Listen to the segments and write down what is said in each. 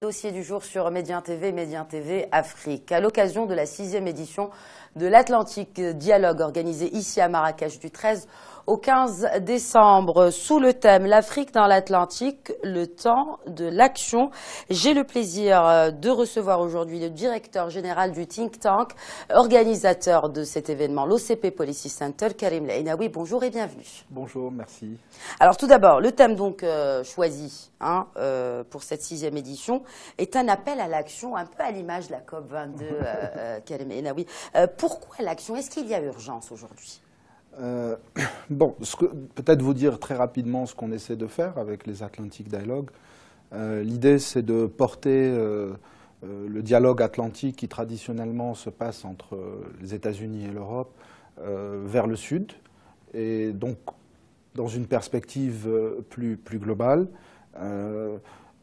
Dossier du jour sur Médien TV Afrique. À l'occasion de la 6e édition de l'Atlantique Dialogue organisée ici à Marrakech du 13 au 15 décembre sous le thème l'Afrique dans l'Atlantique, le temps de l'action. J'ai le plaisir de recevoir aujourd'hui le directeur général du think tank, organisateur de cet événement, l'OCP Policy Center, Karim Lainaoui. Bonjour et bienvenue. Bonjour, merci. Alors tout d'abord, le thème donc choisi pour cette 6e édition est un appel à l'action, un peu à l'image de la COP22, Karim Lainaoui. Pourquoi l'action? Est-ce qu'il y a urgence aujourd'hui? Bon, peut-être vous dire très rapidement ce qu'on essaie de faire avec les Atlantic Dialogue. L'idée, c'est de porter le dialogue atlantique qui traditionnellement se passe entre les États-Unis et l'Europe vers le sud, et donc dans une perspective plus globale,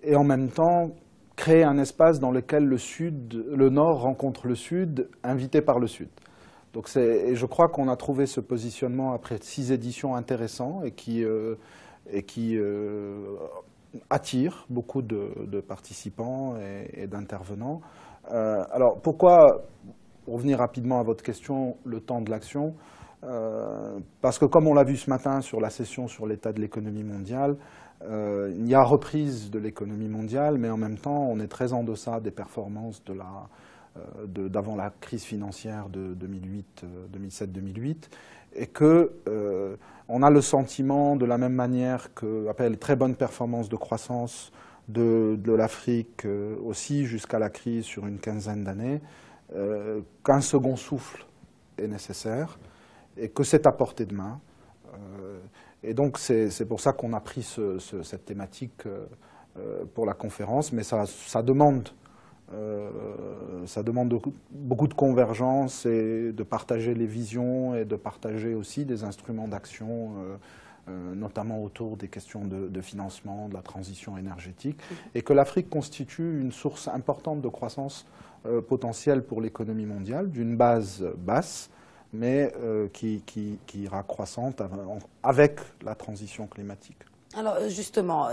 et en même temps créer un espace dans lequel le nord rencontre le sud, invité par le sud. Donc et je crois qu'on a trouvé ce positionnement après 6 éditions intéressants et qui attire beaucoup de participants et d'intervenants. Alors pourquoi, pour revenir rapidement à votre question, le temps de l'action? Parce que comme on l'a vu ce matin sur la session sur l'état de l'économie mondiale, il y a reprise de l'économie mondiale, mais en même temps on est très en deçà des performances d'avant la crise financière de 2007-2008, et qu'on a le sentiment, de la même manière qu'après les très bonnes performances de croissance de l'Afrique aussi jusqu'à la crise sur une quinzaine d'années, qu'un second souffle est nécessaire et que c'est à portée de main. Et donc c'est pour ça qu'on a pris cette thématique pour la conférence, mais ça demande beaucoup de convergence et de partager les visions et de partager aussi des instruments d'action, notamment autour des questions de financement, de la transition énergétique, et que l'Afrique constitue une source importante de croissance potentielle pour l'économie mondiale, d'une base basse, mais qui ira croissante avec la transition climatique. Alors justement,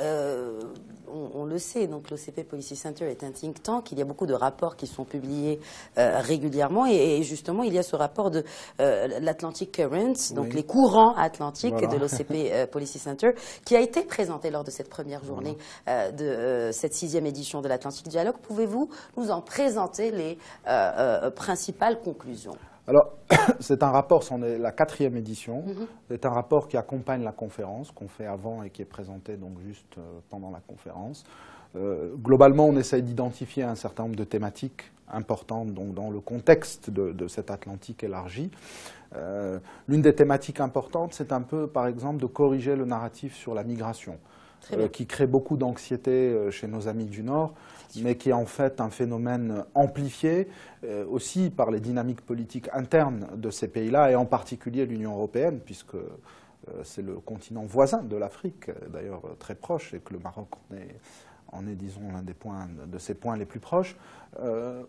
on le sait, donc l'OCP Policy Center est un think tank. Il y a beaucoup de rapports qui sont publiés régulièrement, et justement il y a ce rapport de l'Atlantic Currents, donc les courants atlantiques de l'OCP Policy Center, qui a été présenté lors de cette première journée de cette 6e édition de l'Atlantic Dialogue. Pouvez-vous nous en présenter les principales conclusions? Alors, c'est un rapport, c'en est la 4e édition. C'est un rapport qui accompagne la conférence, qu'on fait avant et qui est présenté donc juste pendant la conférence. Globalement, on essaye d'identifier un certain nombre de thématiques importantes donc, dans le contexte de cet Atlantique élargi. L'une des thématiques importantes, c'est un peu, par exemple, de corriger le narratif sur la migration, qui crée beaucoup d'anxiété chez nos amis du Nord, mais qui est en fait un phénomène amplifié aussi par les dynamiques politiques internes de ces pays-là, et en particulier l'Union européenne, puisque c'est le continent voisin de l'Afrique, d'ailleurs très proche, et que le Maroc en est disons, l'un de ses points les plus proches.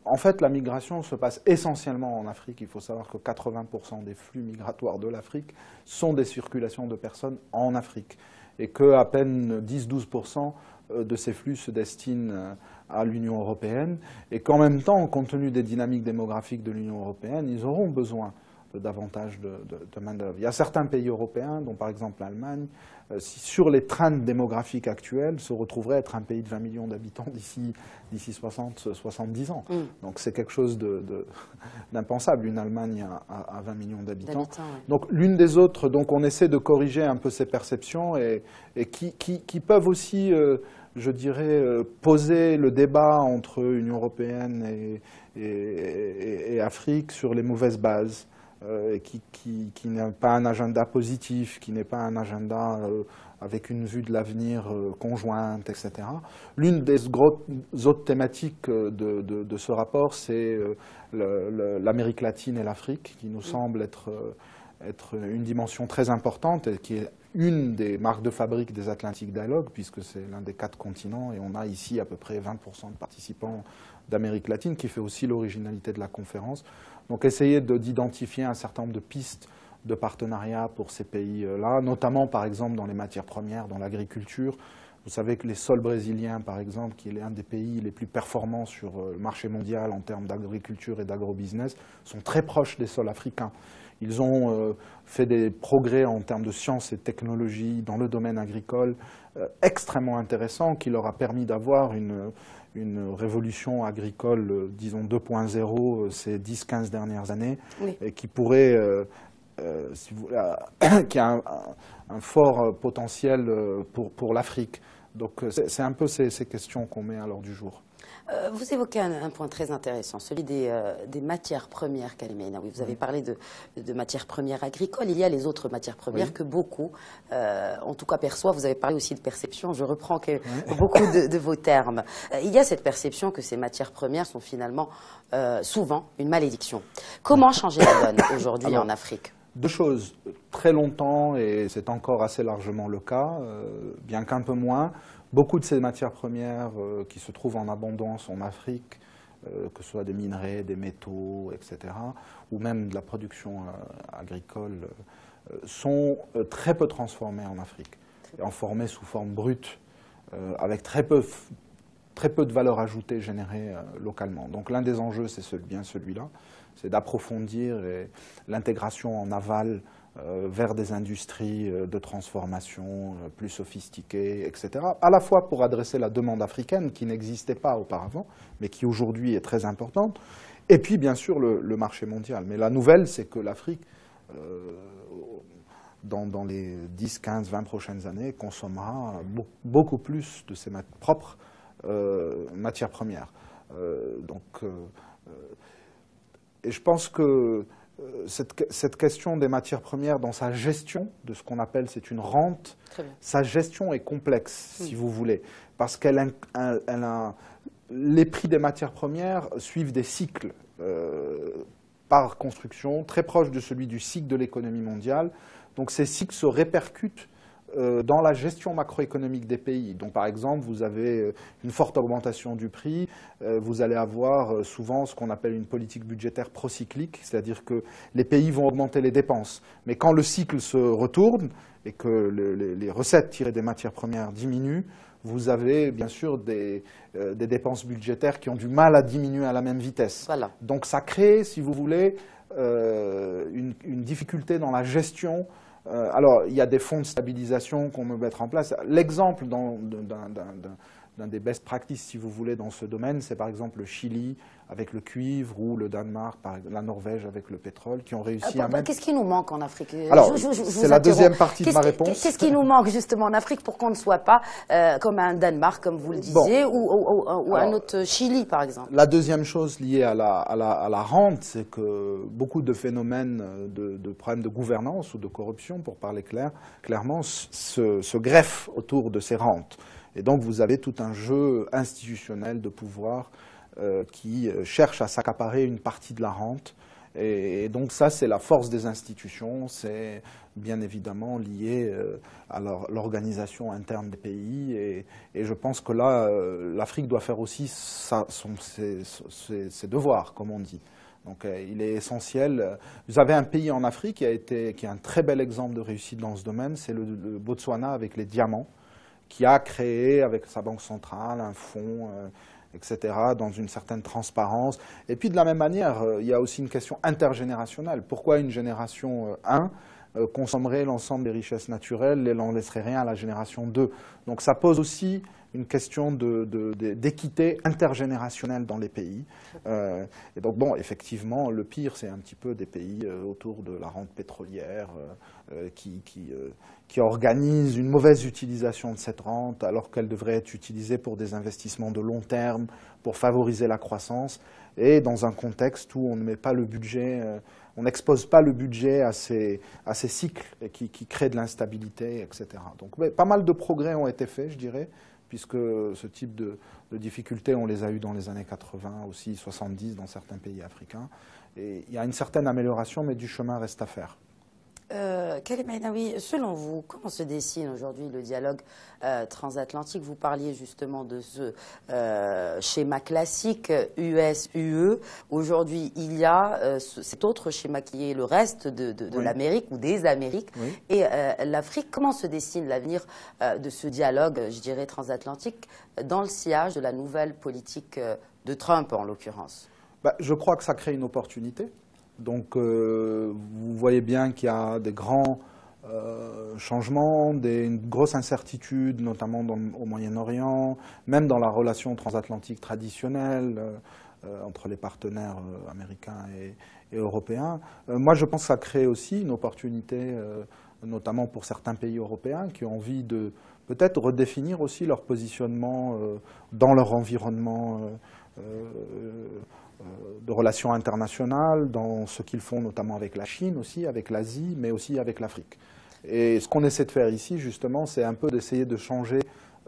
En fait, la migration se passe essentiellement en Afrique. Il faut savoir que 80% des flux migratoires de l'Afrique sont des circulations de personnes en Afrique, et qu'à peine 10-12% de ces flux se destinent à l'Union européenne, et qu'en même temps, compte tenu des dynamiques démographiques de l'Union européenne, ils auront besoin de davantage de main-d'œuvre. Il y a certains pays européens, dont par exemple l'Allemagne, sur les trends démographiques actuelles, se retrouverait être un pays de 20 millions d'habitants d'ici 60-70 ans. Donc c'est quelque chose d'impensable, une Allemagne à 20 millions d'habitants. Donc l'une des autres, donc on essaie de corriger un peu ces perceptions, et qui peuvent aussi, je dirais, poser le débat entre Union européenne et Afrique sur les mauvaises bases. Qui n'est pas un agenda positif, qui n'est pas un agenda avec une vue de l'avenir conjointe, etc. L'une des autres thématiques de ce rapport, c'est l'Amérique latine et l'Afrique, qui nous semble être une dimension très importante, et qui est une des marques de fabrique des Atlantic Dialogue, puisque c'est l'un des 4 continents, et on a ici à peu près 20% de participants d'Amérique latine, qui fait aussi l'originalité de la conférence. Donc essayer d'identifier un certain nombre de pistes de partenariat pour ces pays-là, notamment par exemple dans les matières premières, dans l'agriculture, Vous savez que les sols brésiliens, par exemple, qui est l'un des pays les plus performants sur le marché mondial en termes d'agriculture et d'agrobusiness, sont très proches des sols africains. Ils ont fait des progrès en termes de sciences et de technologies dans le domaine agricole extrêmement intéressants qui leur a permis d'avoir une révolution agricole, disons 2.0, ces 10-15 dernières années, oui. Et qui pourrait, si vous voulez, qui a un fort potentiel pour l'Afrique. Donc c'est un peu ces questions qu'on met à l'ordre du jour. Vous évoquez un point très intéressant, celui des matières premières, Kalimé Innaoui. Vous avez parlé de matières premières agricoles. Il y a les autres matières premières que beaucoup, en tout cas, perçoivent. Vous avez parlé aussi de perception. Je reprends beaucoup de vos termes. Il y a cette perception que ces matières premières sont finalement souvent une malédiction. Comment changer la donne aujourd'hui en Afrique? Deux choses. Très longtemps, et c'est encore assez largement le cas, bien qu'un peu moins, beaucoup de ces matières premières qui se trouvent en abondance en Afrique, que ce soit des minerais, des métaux, etc., ou même de la production agricole, sont très peu transformées en Afrique, et formées sous forme brute, avec très peu de valeur ajoutée générée localement. Donc l'un des enjeux, c'est bien celui-là, c'est d'approfondir l'intégration en aval vers des industries de transformation plus sophistiquées, etc. À la fois pour adresser la demande africaine qui n'existait pas auparavant, mais qui aujourd'hui est très importante, et puis bien sûr le marché mondial. Mais la nouvelle, c'est que l'Afrique, dans les 10, 15, 20 prochaines années, consommera beaucoup plus de ses propres matières premières. Et je pense que cette question des matières premières dans sa gestion, de ce qu'on appelle, c'est une rente, sa gestion est complexe, si vous voulez, parce les prix des matières premières suivent des cycles par construction, très proches de celui du cycle de l'économie mondiale. Donc ces cycles se répercutent dans la gestion macroéconomique des pays. Donc par exemple, vous avez une forte augmentation du prix, vous allez avoir souvent ce qu'on appelle une politique budgétaire procyclique, c'est-à-dire que les pays vont augmenter les dépenses. Mais quand le cycle se retourne et que les recettes tirées des matières premières diminuent, vous avez bien sûr des dépenses budgétaires qui ont du mal à diminuer à la même vitesse. Voilà. Donc ça crée, si vous voulez, une difficulté dans la gestion. Alors, il y a des fonds de stabilisation qu'on peut mettre en place. L'exemple d'un des best practices, si vous voulez, dans ce domaine, c'est par exemple le Chili avec le cuivre ou le Danemark, la Norvège avec le pétrole, qui ont réussi à mettre... Qu'est-ce qui nous manque en Afrique? Alors, c'est la deuxième partie de ma réponse. Qu'est-ce qui nous manque justement en Afrique pour qu'on ne soit pas comme un Danemark, comme vous le disiez, ou un autre Chili, par exemple? La deuxième chose liée à la rente, c'est que beaucoup de phénomènes de problèmes de gouvernance ou de corruption, pour parler clairement, se greffent autour de ces rentes. Et donc, vous avez tout un jeu institutionnel de pouvoir qui cherche à s'accaparer une partie de la rente. Et donc, ça, c'est la force des institutions. C'est bien évidemment lié à l'organisation interne des pays. Et je pense que là, l'Afrique doit faire aussi ses devoirs, comme on dit. Donc, il est essentiel. Vous avez un pays en Afrique qui est un très bel exemple de réussite dans ce domaine, c'est le Botswana avec les diamants, qui a créé avec sa banque centrale un fonds, etc., dans une certaine transparence. Et puis de la même manière, il y a aussi une question intergénérationnelle. Pourquoi une génération 1 consommerait l'ensemble des richesses naturelles et n'en laisserait rien à la génération 2? Donc ça pose aussi une question d'équité intergénérationnelle dans les pays. Et donc, bon, effectivement, le pire, c'est un petit peu des pays autour de la rente pétrolière qui organisent une mauvaise utilisation de cette rente alors qu'elle devrait être utilisée pour des investissements de long terme, pour favoriser la croissance, et dans un contexte où on ne met pas le budget, on n'expose pas le budget à ces cycles qui créent de l'instabilité, etc. Donc, pas mal de progrès ont été faits, je dirais, puisque ce type de difficultés, on les a eues dans les années 80, aussi 70 dans certains pays africains. Et il y a une certaine amélioration, mais du chemin reste à faire. Karim Ainaoui, selon vous, comment se dessine aujourd'hui le dialogue transatlantique? Vous parliez justement de ce schéma classique US-UE. Aujourd'hui, il y a cet autre schéma qui est le reste de Oui. l'Amérique ou des Amériques. Oui. Et l'Afrique, comment se dessine l'avenir de ce dialogue, je dirais, transatlantique dans le sillage de la nouvelle politique de Trump, en l'occurrence? Je crois que ça crée une opportunité. Donc, vous voyez bien qu'il y a des grands changements, une grosse incertitude, notamment au Moyen-Orient, même dans la relation transatlantique traditionnelle entre les partenaires américains et européens. Moi, je pense que ça crée aussi une opportunité, notamment pour certains pays européens qui ont envie de peut-être redéfinir aussi leur positionnement dans leur environnement de relations internationales, dans ce qu'ils font notamment avec la Chine aussi, avec l'Asie, mais aussi avec l'Afrique. Et ce qu'on essaie de faire ici, justement, c'est un peu d'essayer de changer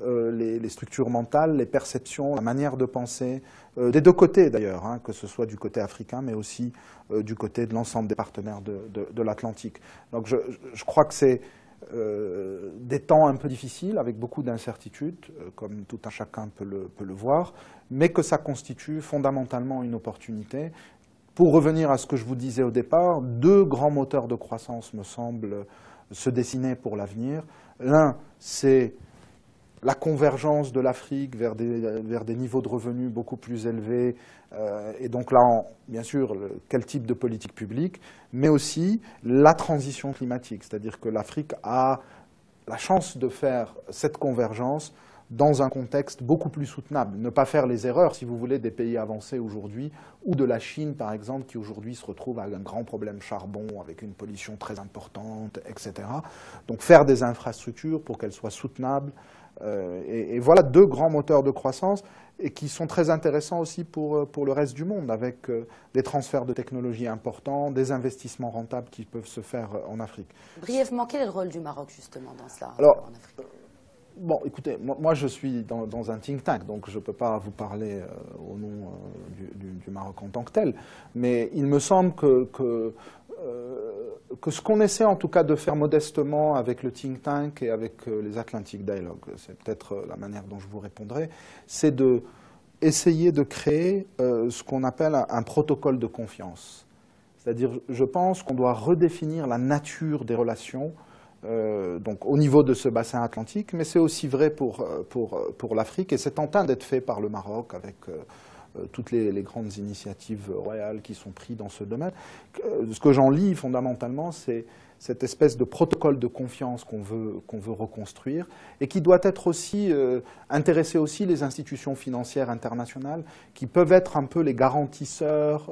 les structures mentales, les perceptions, la manière de penser, des deux côtés d'ailleurs, hein, que ce soit du côté africain, mais aussi du côté de l'ensemble des partenaires de l'Atlantique. Donc je crois que c'est des temps un peu difficiles, avec beaucoup d'incertitudes, comme tout un chacun peut le voir, mais que ça constitue fondamentalement une opportunité. Pour revenir à ce que je vous disais au départ, deux grands moteurs de croissance me semblent se dessiner pour l'avenir. L'un, c'est la convergence de l'Afrique vers des niveaux de revenus beaucoup plus élevés, et donc là, bien sûr, quel type de politique publique, mais aussi la transition climatique, c'est-à-dire que l'Afrique a la chance de faire cette convergence dans un contexte beaucoup plus soutenable. Ne pas faire les erreurs, si vous voulez, des pays avancés aujourd'hui, ou de la Chine, par exemple, qui aujourd'hui se retrouve avec un grand problème charbon, avec une pollution très importante, etc. Donc faire des infrastructures pour qu'elles soient soutenables. Et voilà deux grands moteurs de croissance et qui sont très intéressants aussi pour le reste du monde, avec des transferts de technologies importants, des investissements rentables qui peuvent se faire en Afrique. Brièvement, quel est le rôle du Maroc justement dans cela en Afrique? Bon, écoutez, moi je suis dans un think tank, donc je ne peux pas vous parler au nom du Maroc en tant que tel, mais il me semble que ce qu'on essaie en tout cas de faire modestement avec le think tank et avec les Atlantic Dialogue, c'est peut-être la manière dont je vous répondrai, c'est d'essayer de créer ce qu'on appelle un protocole de confiance. C'est-à-dire, je pense qu'on doit redéfinir la nature des relations donc au niveau de ce bassin atlantique, mais c'est aussi vrai pour l'Afrique, et c'est en train d'être fait par le Maroc avec toutes les grandes initiatives royales qui sont prises dans ce domaine. Ce que j'en lis fondamentalement, c'est cette espèce de protocole de confiance qu'on veut reconstruire et qui doit être aussi intéresser aussi les institutions financières internationales qui peuvent être un peu les garantisseurs,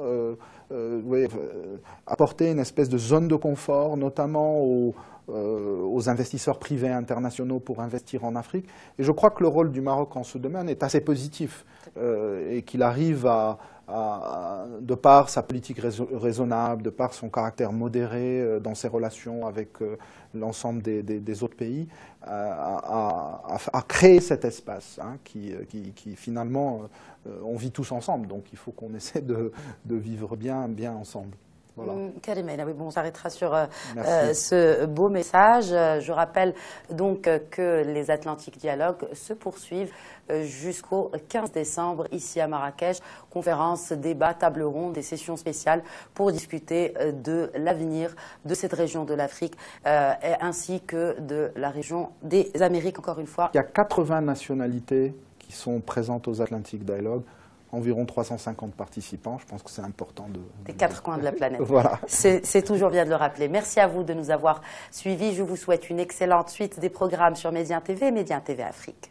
apporter une espèce de zone de confort, notamment aux investisseurs privés internationaux pour investir en Afrique. Et je crois que le rôle du Maroc en ce domaine est assez positif et qu'il arrive de par sa politique raisonnable, de par son caractère modéré dans ses relations avec l'ensemble des autres pays, à créer cet espace hein, qui finalement, on vit tous ensemble. Donc il faut qu'on essaie de vivre bien ensemble. Voilà. Karim Ainaoui, on s'arrêtera sur ce beau message. Je rappelle donc que les Atlantic Dialogue se poursuivent jusqu'au 15 décembre ici à Marrakech. Conférences, débats, tables rondes, des sessions spéciales pour discuter de l'avenir de cette région de l'Afrique ainsi que de la région des Amériques, encore une fois. Il y a 80 nationalités qui sont présentes aux Atlantic Dialogue. Environ 350 participants. Je pense que c'est important des quatre coins de la planète. Voilà. C'est toujours bien de le rappeler. Merci à vous de nous avoir suivis. Je vous souhaite une excellente suite des programmes sur Médien TV et Médien TV Afrique.